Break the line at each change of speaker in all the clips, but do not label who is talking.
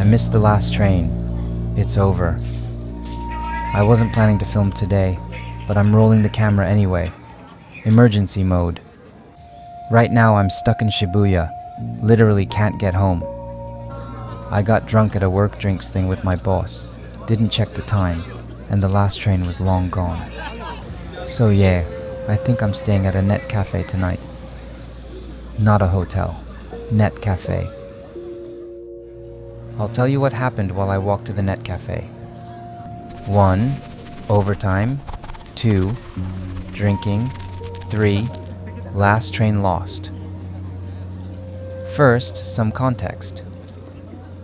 I missed the last train. It's over. I wasn't planning to film today, but I'm rolling the camera anyway. Emergency mode. Right now I'm stuck in Shibuya. Literally can't get home. I got drunk at a work drinks thing with my boss. Didn't check the time, and the last train was long gone. So yeah, I think I'm staying at a netcafe tonight. Not a hotel. Netcafe. I'll tell you what happened while I walked to the netcafe. 1. Overtime. 2. Drinking. 3. Last train lost. First, some context.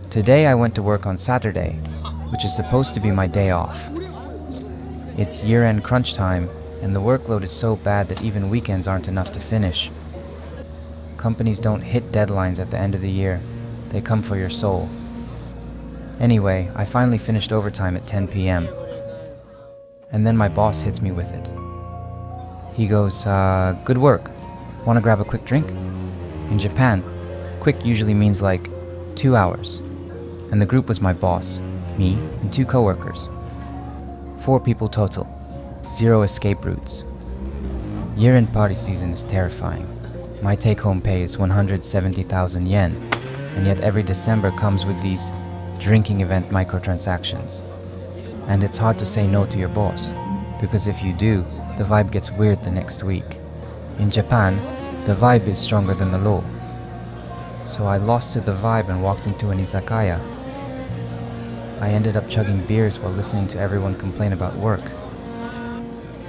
Today I went to work on Saturday, which is supposed to be my day off. It's year-end crunch time, and the workload is so bad that even weekends aren't enough to finish. Companies don't hit deadlines at the end of the year. They come for your soul. Anyway, I finally finished overtime at 10 p.m. And then my boss hits me with it. He goes, good work. Wanna grab a quick drink? In Japan, quick usually means like 2 hours. And the group was my boss, me, and 2 coworkers. 4 people total. 0 escape routes. Year-end party season is terrifying. My take-home pay is 170,000 yen, and yet every December comes with these drinking event microtransactions. And it's hard to say no to your boss, because if you do, the vibe gets weird the next week. In Japan, the vibe is stronger than the law. So I lost to the vibe and walked into an izakaya. I ended up chugging beers while listening to everyone complain about work.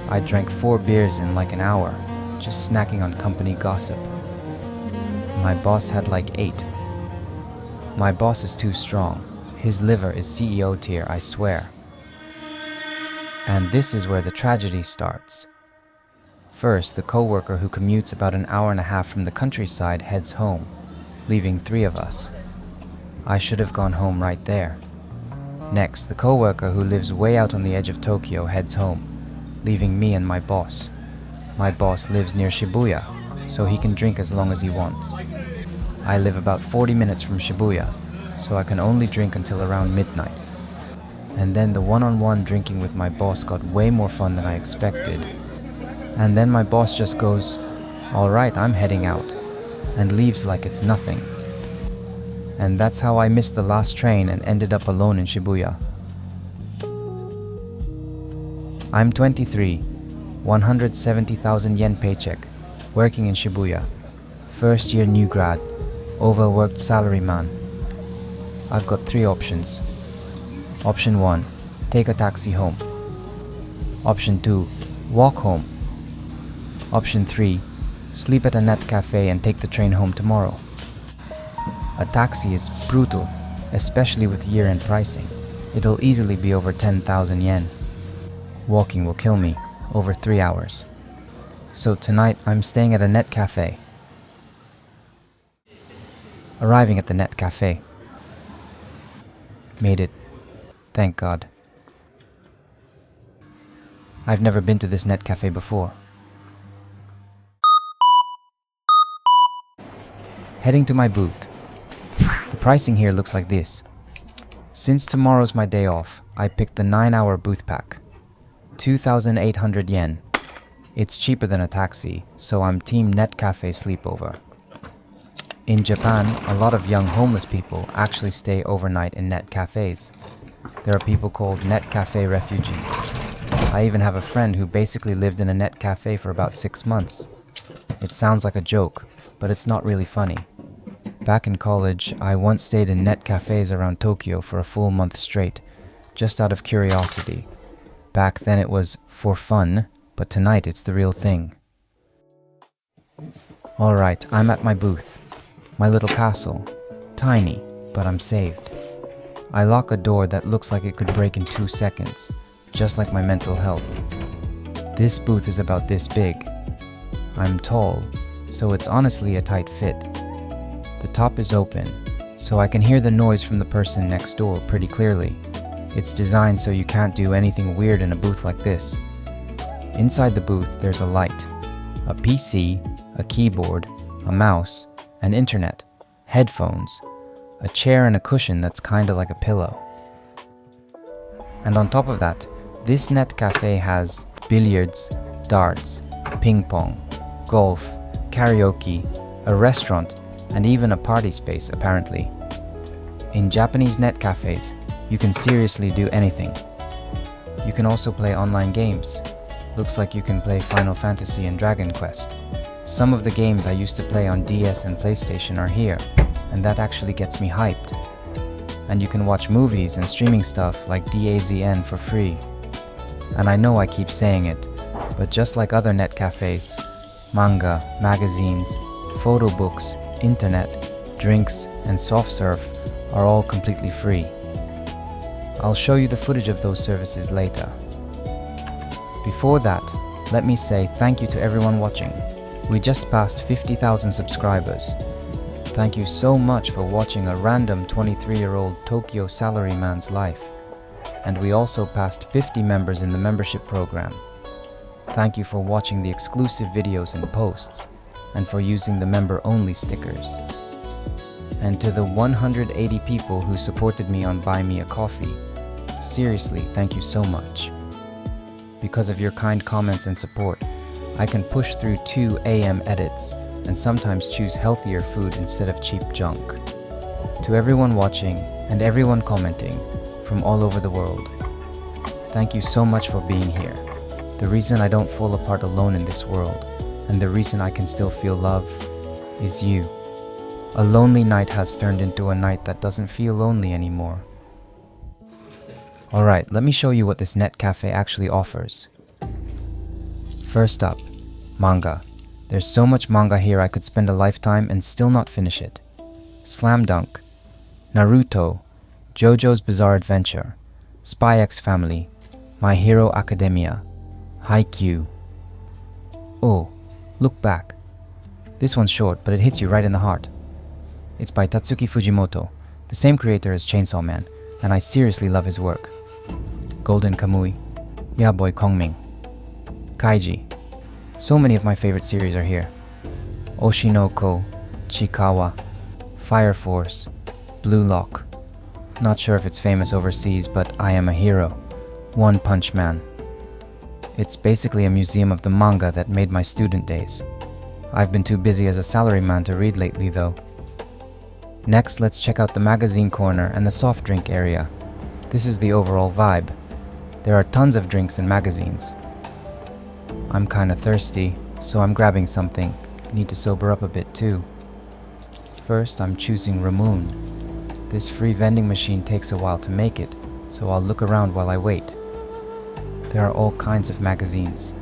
I drank 4 beers in like an hour, just snacking on company gossip. My boss had like 8. My boss is too strong. His liver is CEO tier, I swear. And this is where the tragedy starts. First, the coworker who commutes about an hour and a half from the countryside heads home, leaving 3 of us. I should have gone home right there. Next, the coworker who lives way out on the edge of Tokyo heads home, leaving me and my boss. My boss lives near Shibuya, so he can drink as long as he wants. I live about 40 minutes from Shibuya, so I can only drink until around midnight. And then the one-on-one drinking with my boss got way more fun than I expected. And then my boss just goes, "Alright, I'm heading out," and leaves like it's nothing. And that's how I missed the last train and ended up alone in Shibuya. I'm 23, 170,000 yen paycheck, working in Shibuya. First year new grad, overworked salaryman. I've got 3 options. Option 1, take a taxi home. Option 2, walk home. Option 3, sleep at a netcafe and take the train home tomorrow. A taxi is brutal, especially with year-end pricing. It'll easily be over 10,000 yen. Walking will kill me, over 3 hours. So tonight I'm staying at a netcafe. Arriving at the netcafe. Made it. Thank God. I've never been to this netcafe before. Heading to my booth. The pricing here looks like this. Since tomorrow's my day off, I picked the 9-hour booth pack. 2,800 yen. It's cheaper than a taxi, so I'm team netcafe sleepover. In Japan, a lot of young homeless people actually stay overnight in net cafes. There are people called net cafe refugees. I even have a friend who basically lived in a net cafe for about 6 months. It sounds like a joke, but it's not really funny. Back in college, I once stayed in net cafes around Tokyo for a full month straight, just out of curiosity. Back then it was for fun, but tonight it's the real thing. Alright, I'm at my booth. My little castle. Tiny, but I'm saved. I lock a door that looks like it could break in 2 seconds, just like my mental health. This booth is about this big. I'm tall, so it's honestly a tight fit. The top is open, so I can hear the noise from the person next door pretty clearly. It's designed so you can't do anything weird in a booth like this. Inside the booth, there's a light, a PC, a keyboard, a mouse, an internet, headphones, a chair and a cushion that's kinda like a pillow. And on top of that, this netcafe has billiards, darts, ping pong, golf, karaoke, a restaurant, and even a party space apparently. In Japanese netcafes, you can seriously do anything. You can also play online games. Looks like you can play Final Fantasy and Dragon Quest. Some of the games I used to play on DS and PlayStation are here, and that actually gets me hyped. And you can watch movies and streaming stuff like DAZN for free. And I know I keep saying it, but just like other net cafes, manga, magazines, photo books, internet, drinks, and soft serve are all completely free. I'll show you the footage of those services later. Before that, let me say thank you to everyone watching. We just passed 50,000 subscribers. Thank you so much for watching a random 23-year-old Tokyo salaryman's life. And we also passed 50 members in the membership program. Thank you for watching the exclusive videos and posts, and for using the member-only stickers. And to the 180 people who supported me on Buy Me a Coffee, seriously, thank you so much. Because of your kind comments and support, I can push through 2 AM edits and sometimes choose healthier food instead of cheap junk. To everyone watching and everyone commenting from all over the world, thank you so much for being here. The reason I don't fall apart alone in this world, and the reason I can still feel love, is you. A lonely night has turned into a night that doesn't feel lonely anymore. Alright, let me show you what this net cafe actually offers. First up, manga. There's so much manga here I could spend a lifetime and still not finish it. Slam Dunk, Naruto, JoJo's Bizarre Adventure, Spy X Family, My Hero Academia, Haikyuu. Oh, look back. This one's short, but it hits you right in the heart. It's by Tatsuki Fujimoto, the same creator as Chainsaw Man, and I seriously love his work. Golden Kamui, Yaboy Kongming, Kaiji. So many of my favorite series are here. Oshinoko, Chikawa, Fire Force, Blue Lock. Not sure if it's famous overseas, but I Am a Hero, One Punch Man. It's basically a museum of the manga that made my student days. I've been too busy as a salaryman to read lately though. Next, let's check out the magazine corner and the soft drink area. This is the overall vibe. There are tons of drinks and magazines. I'm kinda thirsty, so I'm grabbing something. Need to sober up a bit too. First, I'm choosing ramen. This free vending machine takes a while to make it, so I'll look around while I wait. There are all kinds of magazines.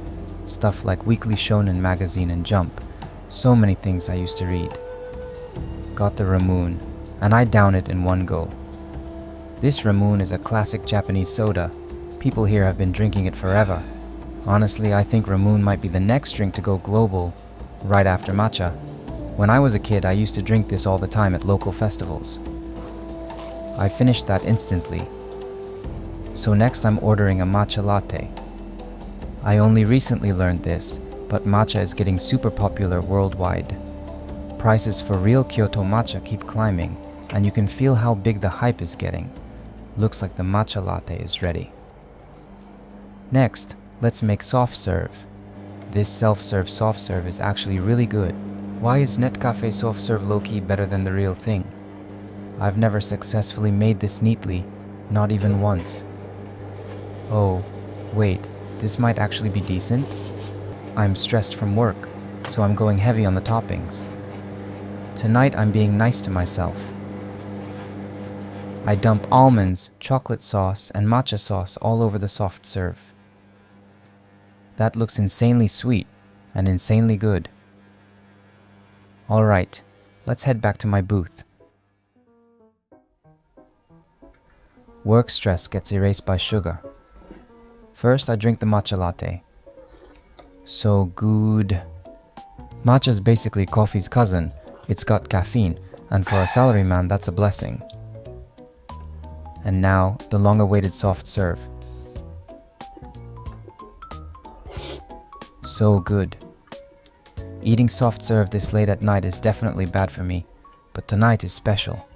Stuff like Weekly Shonen Magazine and Jump. So many things I used to read. Got the ramen, and I down it in one go. This ramen is a classic Japanese soda. People here have been drinking it forever. Honestly, I think ramen might be the next drink to go global, right after matcha. When I was a kid, I used to drink this all the time at local festivals. I finished that instantly. So next I'm ordering a matcha latte. I only recently learned this, but matcha is getting super popular worldwide. Prices for real Kyoto matcha keep climbing, and you can feel how big the hype is getting. Looks like the matcha latte is ready. Next, let's make soft serve. This self-serve soft serve is actually really good. Why is netcafe soft serve low-key better than the real thing? I've never successfully made this neatly, not even once. Oh, wait, this might actually be decent? I'm stressed from work, so I'm going heavy on the toppings. Tonight I'm being nice to myself. I dump almonds, chocolate sauce, and matcha sauce all over the soft serve. That looks insanely sweet and insanely good. Alright, let's head back to my booth. Work stress gets erased by sugar. First, I drink the matcha latte. So good. Matcha's basically coffee's cousin. It's got caffeine, and for a salaryman, that's a blessing. And now, the long-awaited soft serve. So good. Eating soft serve this late at night is definitely bad for me, but tonight is special.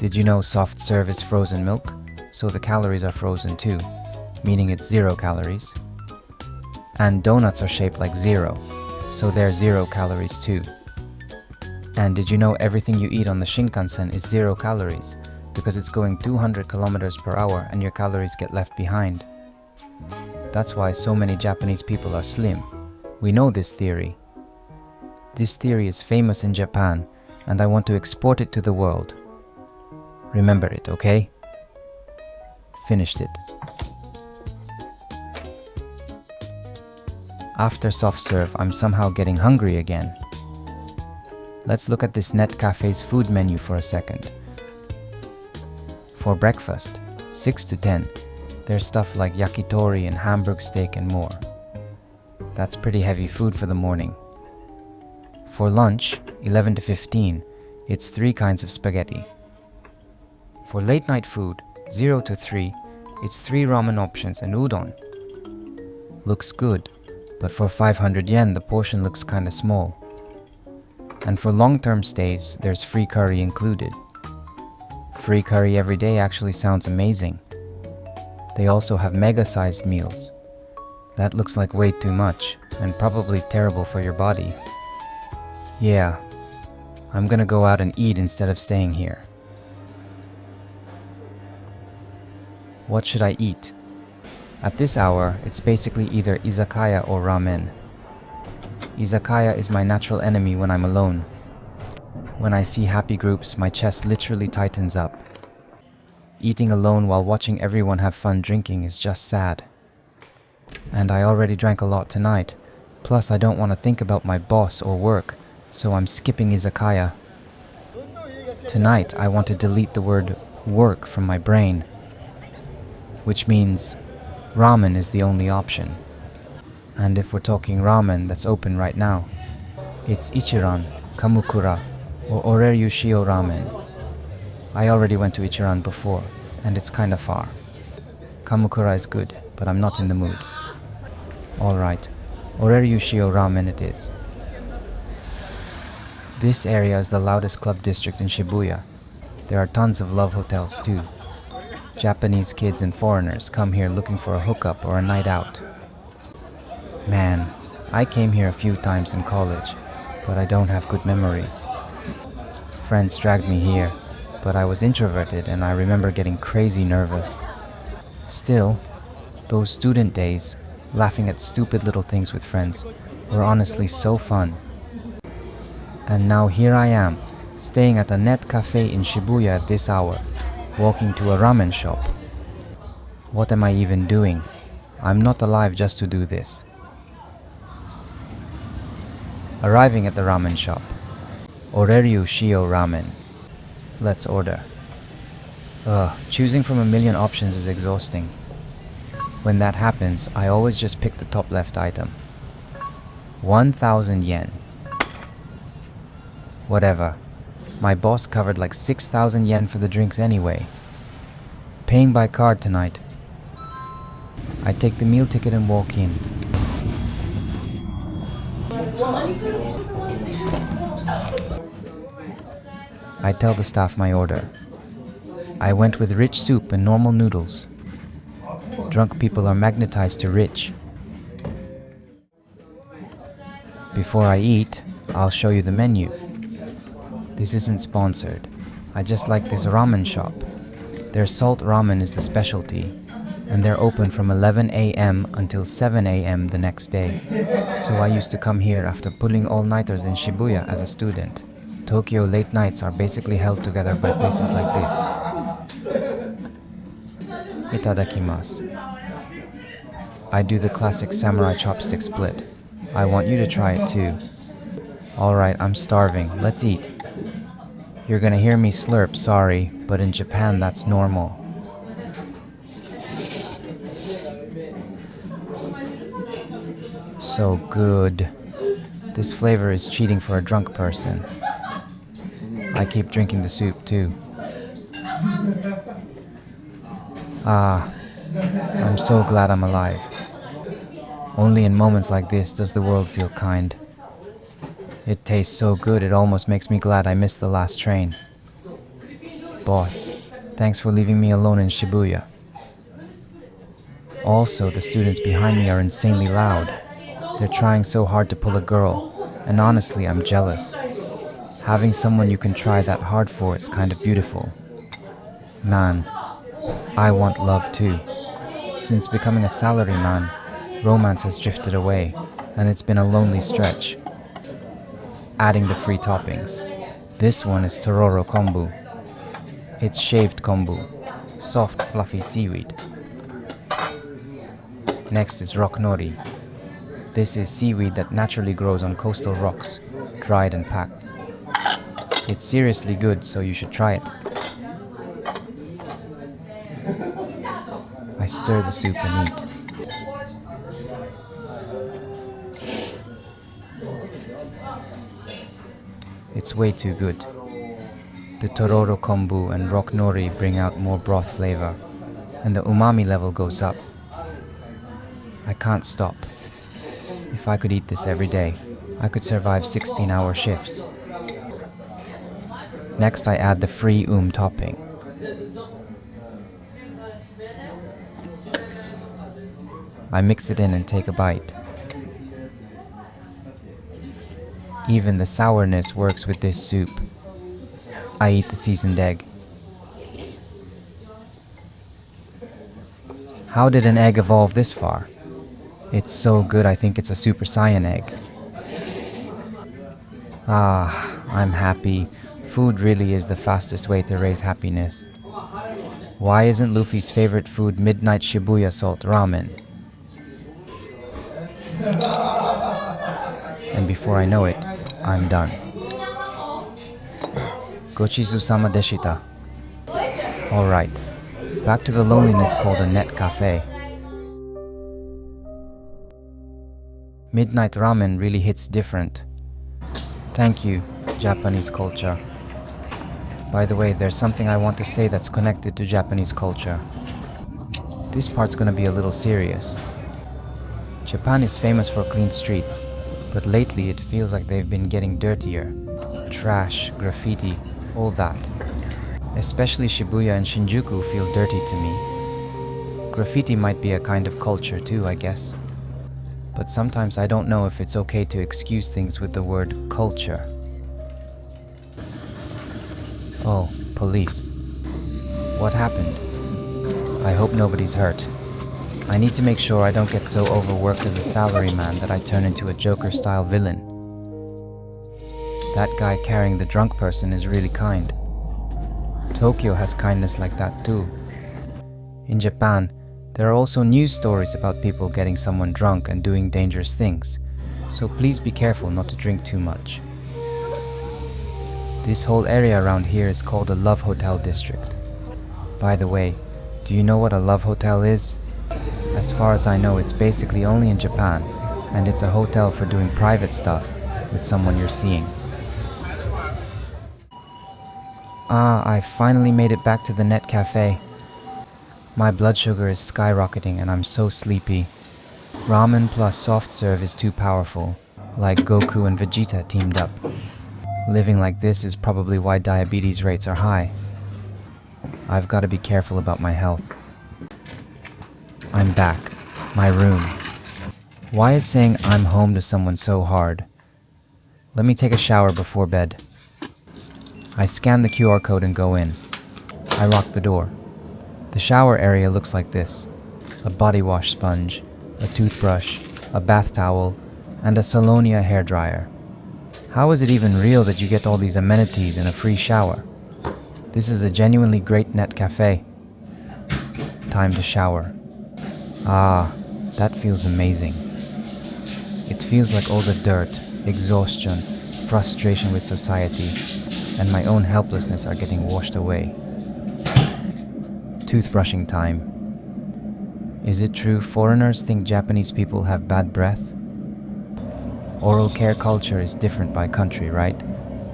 Did you know soft serve is frozen milk? So the calories are frozen too, meaning it's 0 calories. And donuts are shaped like 0, so they're 0 calories too. And did you know everything you eat on the Shinkansen is 0 calories, because it's going 200 kilometers per hour and your calories get left behind? That's why so many Japanese people are slim. We know this theory. This theory is famous in Japan, and I want to export it to the world. Remember it, okay? Finished it. After soft serve, I'm somehow getting hungry again. Let's look at this netcafe's food menu for a second. For breakfast, 6 to 10, there's stuff like yakitori and hamburg steak and more. That's pretty heavy food for the morning. For lunch, 11 to 15, it's 3 kinds of spaghetti. For late night food, 0 to 3, it's 3 ramen options and udon. Looks good, but for 500 yen the portion looks kinda small. And for long-term stays, there's free curry included. Free curry every day actually sounds amazing. They also have mega-sized meals. That looks like way too much, and probably terrible for your body. Yeah, I'm gonna go out and eat instead of staying here. What should I eat? At this hour, it's basically either izakaya or ramen. Izakaya is my natural enemy when I'm alone. When I see happy groups, my chest literally tightens up. Eating alone while watching everyone have fun drinking is just sad. And I already drank a lot tonight, plus I don't want to think about my boss or work, so I'm skipping izakaya. Tonight, I want to delete the word work from my brain, which means ramen is the only option. And if we're talking ramen that's open right now, it's Ichiran, Kamukura, or Oreryu Shio Ramen. I already went to Ichiran before, and it's kinda far. Kamukura is good, but I'm not in the mood. Alright, Oreryu Shio Ramen it is. This area is the loudest club district in Shibuya. There are tons of love hotels too. Japanese kids and foreigners come here looking for a hookup or a night out. Man, I came here a few times in college, but I don't have good memories. Friends dragged me here, but I was introverted and I remember getting crazy nervous. Still, those student days, laughing at stupid little things with friends, were honestly so fun. And now here I am, staying at a netcafe in Shibuya at this hour, walking to a ramen shop. What am I even doing? I'm not alive just to do this. Arriving at the ramen shop. Oreryu Shio Ramen. Let's order. Choosing from a million options is exhausting. When that happens, I always just pick the top left item. 1,000 yen. Whatever. My boss covered like 6,000 yen for the drinks anyway. Paying by card tonight. I take the meal ticket and walk in. I tell the staff my order. I went with rich soup and normal noodles. Drunk people are magnetized to rich. Before I eat, I'll show you the menu. This isn't sponsored. I just like this ramen shop. Their salt ramen is the specialty, and they're open from 11 a.m. until 7 a.m. the next day. So I used to come here after pulling all-nighters in Shibuya as a student. Tokyo late nights are basically held together by places like this. Itadakimasu. I do the classic samurai chopstick split. I want you to try it too. Alright, I'm starving. Let's eat. You're gonna hear me slurp, sorry, but in Japan that's normal. So good. This flavor is cheating for a drunk person. I keep drinking the soup too. I'm so glad I'm alive. Only in moments like this does the world feel kind. It tastes so good it almost makes me glad I missed the last train. Boss, thanks for leaving me alone in Shibuya. Also, the students behind me are insanely loud. They're trying so hard to pull a girl, and honestly, I'm jealous. Having someone you can try that hard for is kind of beautiful. Man, I want love too. Since becoming a salaryman, romance has drifted away, and it's been a lonely stretch. Adding the free toppings. This one is tororo kombu. It's shaved kombu, soft fluffy seaweed. Next is rock nori. This is seaweed that naturally grows on coastal rocks, dried and packed. It's seriously good, so you should try it. I stir the soup and eat. It's way too good. The tororo kombu and rock nori bring out more broth flavor, and the umami level goes up. I can't stop. If I could eat this every day, I could survive 16-hour shifts. Next, I add the free topping. I mix it in and take a bite. Even the sourness works with this soup. I eat the seasoned egg. How did an egg evolve this far? It's so good, I think it's a Super Saiyan egg. Ah, I'm happy. Food really is the fastest way to raise happiness. Why isn't Luffy's favorite food midnight Shibuya salt ramen? And before I know it, I'm done. Gochisousama deshita. Alright, back to the loneliness called a netcafe. Midnight ramen really hits different. Thank you, Japanese culture. By the way, there's something I want to say that's connected to Japanese culture. This part's gonna be a little serious. Japan is famous for clean streets, but lately it feels like they've been getting dirtier. Trash, graffiti, all that. Especially Shibuya and Shinjuku feel dirty to me. Graffiti might be a kind of culture too, I guess. But sometimes I don't know if it's okay to excuse things with the word culture. Oh, police. What happened? I hope nobody's hurt. I need to make sure I don't get so overworked as a salaryman that I turn into a Joker-style villain. That guy carrying the drunk person is really kind. Tokyo has kindness like that too. In Japan, there are also news stories about people getting someone drunk and doing dangerous things, so please be careful not to drink too much. This whole area around here is called a love hotel district. By the way, do you know what a love hotel is? As far as I know, it's basically only in Japan, and it's a hotel for doing private stuff with someone you're seeing. Ah, I finally made it back to the netcafe. My blood sugar is skyrocketing and I'm so sleepy. Ramen plus soft serve is too powerful, like Goku and Vegeta teamed up. Living like this is probably why diabetes rates are high. I've got to be careful about my health. I'm back. My room. Why is saying I'm home to someone so hard? Let me take a shower before bed. I scan the QR code and go in. I lock the door. The shower area looks like this: a body wash sponge, a toothbrush, a bath towel, and a Salonia hairdryer. How is it even real that you get all these amenities in a free shower? This is a genuinely great net cafe. Time to shower. Ah, that feels amazing. It feels like all the dirt, exhaustion, frustration with society, and my own helplessness are getting washed away. Toothbrushing time. Is it true foreigners think Japanese people have bad breath? Oral care culture is different by country, right?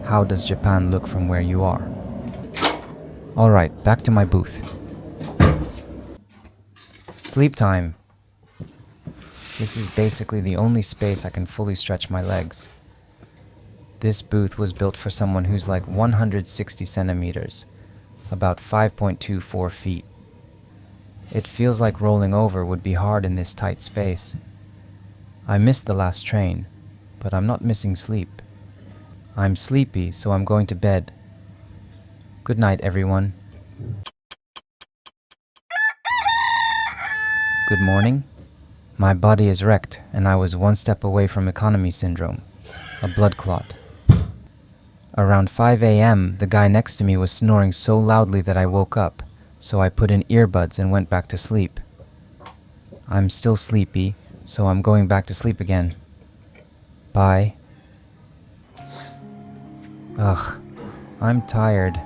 How does Japan look from where you are? Alright, back to my booth. Sleep time. This is basically the only space I can fully stretch my legs. This booth was built for someone who's like 160 centimeters. about 5.24 feet. It feels like rolling over would be hard in this tight space. I missed the last train, but I'm not missing sleep. I'm sleepy, so I'm going to bed. Good night, everyone. Good morning. My body is wrecked, and I was one step away from economy syndrome, a blood clot. Around 5 a.m., the guy next to me was snoring so loudly that I woke up, so I put in earbuds and went back to sleep. I'm still sleepy, so I'm going back to sleep again. Bye. Ugh, I'm tired.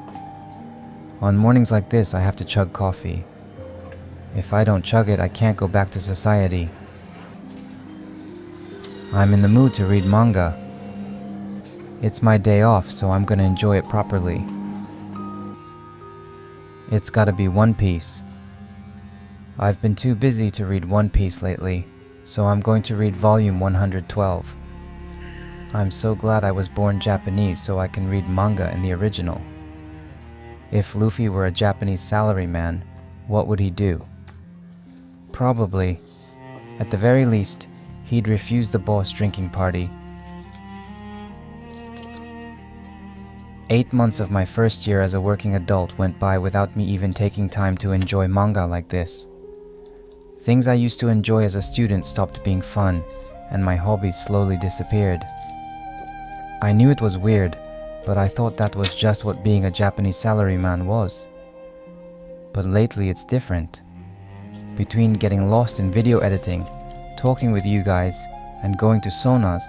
On mornings like this, I have to chug coffee. If I don't chug it, I can't go back to society. I'm in the mood to read manga. It's my day off, so I'm gonna enjoy it properly. It's gotta be One Piece. I've been too busy to read One Piece lately, so I'm going to read volume 112. I'm so glad I was born Japanese so I can read manga in the original. If Luffy were a Japanese salaryman, what would he do? Probably, at the very least, he'd refuse the boss drinking party. 8 months of my first year as a working adult went by without me even taking time to enjoy manga like this. Things I used to enjoy as a student stopped being fun, and my hobbies slowly disappeared. I knew it was weird, but I thought that was just what being a Japanese salaryman was. But lately it's different. Between getting lost in video editing, talking with you guys, and going to saunas,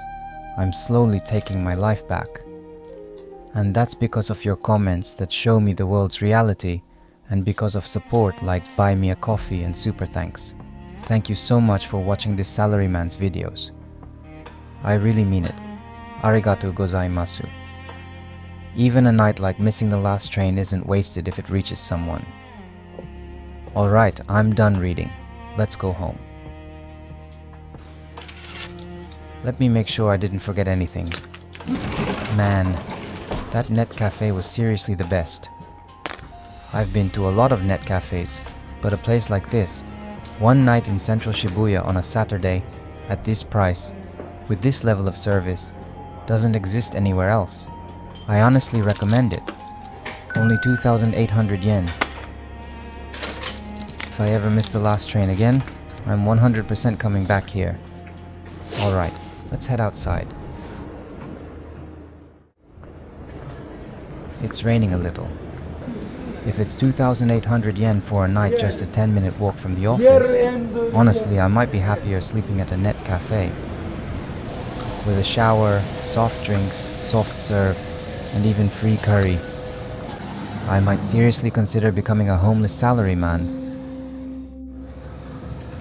I'm slowly taking my life back. And that's because of your comments that show me the world's reality, and because of support like Buy Me a Coffee and Super Thanks. Thank you so much for watching this Salaryman's videos. I really mean it. Arigatou gozaimasu. Even a night like missing the last train isn't wasted if it reaches someone. Alright, I'm done reading. Let's go home. Let me make sure I didn't forget anything. Man, that netcafe was seriously the best. I've been to a lot of netcafes, but a place like this, one night in central Shibuya on a Saturday, at this price, with this level of service, doesn't exist anywhere else. I honestly recommend it. Only 2,800 yen. If I ever miss the last train again, I'm 100% coming back here. Alright, let's head outside. It's raining a little. If it's 2,800 yen for a night just a 10-minute walk from the office, honestly I might be happier sleeping at a net cafe. With a shower, soft drinks, soft serve, and even free curry. I might seriously consider becoming a homeless salaryman.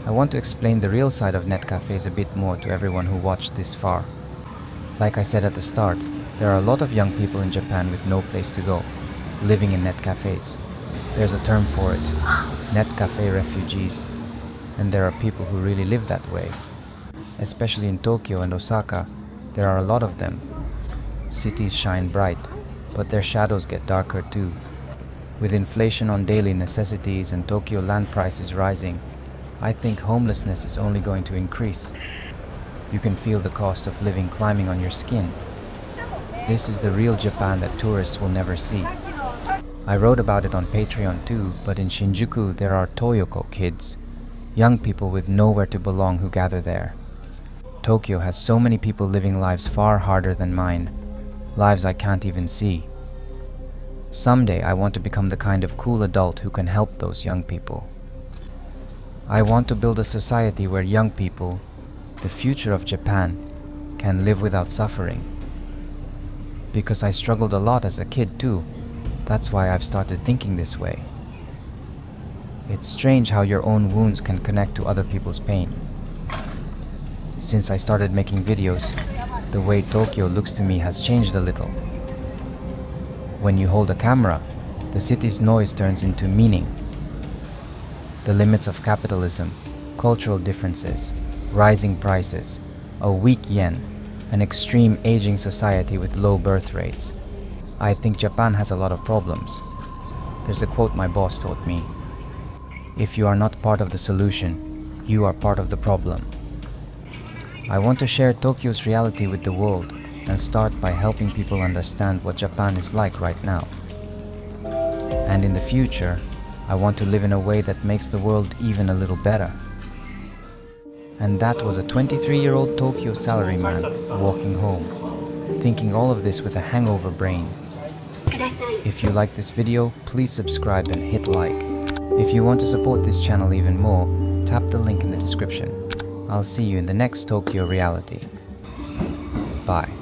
I want to explain the real side of net cafes a bit more to everyone who watched this far. Like I said at the start, there are a lot of young people in Japan with no place to go, living in net cafes. There's a term for it, net cafe refugees, and there are people who really live that way. Especially in Tokyo and Osaka, there are a lot of them. Cities shine bright, but their shadows get darker too. With inflation on daily necessities and Tokyo land prices rising, I think homelessness is only going to increase. You can feel the cost of living climbing on your skin. This is the real Japan that tourists will never see. I wrote about it on Patreon too, but in Shinjuku there are Toyoko kids, young people with nowhere to belong who gather there. Tokyo has so many people living lives far harder than mine, lives I can't even see. Someday I want to become the kind of cool adult who can help those young people. I want to build a society where young people, the future of Japan, can live without suffering. Because I struggled a lot as a kid too, that's why I've started thinking this way. It's strange how your own wounds can connect to other people's pain. Since I started making videos, the way Tokyo looks to me has changed a little. When you hold a camera, the city's noise turns into meaning. The limits of capitalism, cultural differences, rising prices, a weak yen, an extreme aging society with low birth rates. I think Japan has a lot of problems. There's a quote my boss taught me. If you are not part of the solution, you are part of the problem. I want to share Tokyo's reality with the world and start by helping people understand what Japan is like right now. And in the future, I want to live in a way that makes the world even a little better. And that was a 23-year-old Tokyo salaryman walking home, thinking all of this with a hangover brain. If you like this video, please subscribe and hit like. If you want to support this channel even more, tap the link in the description. I'll see you in the next Tokyo reality. Bye.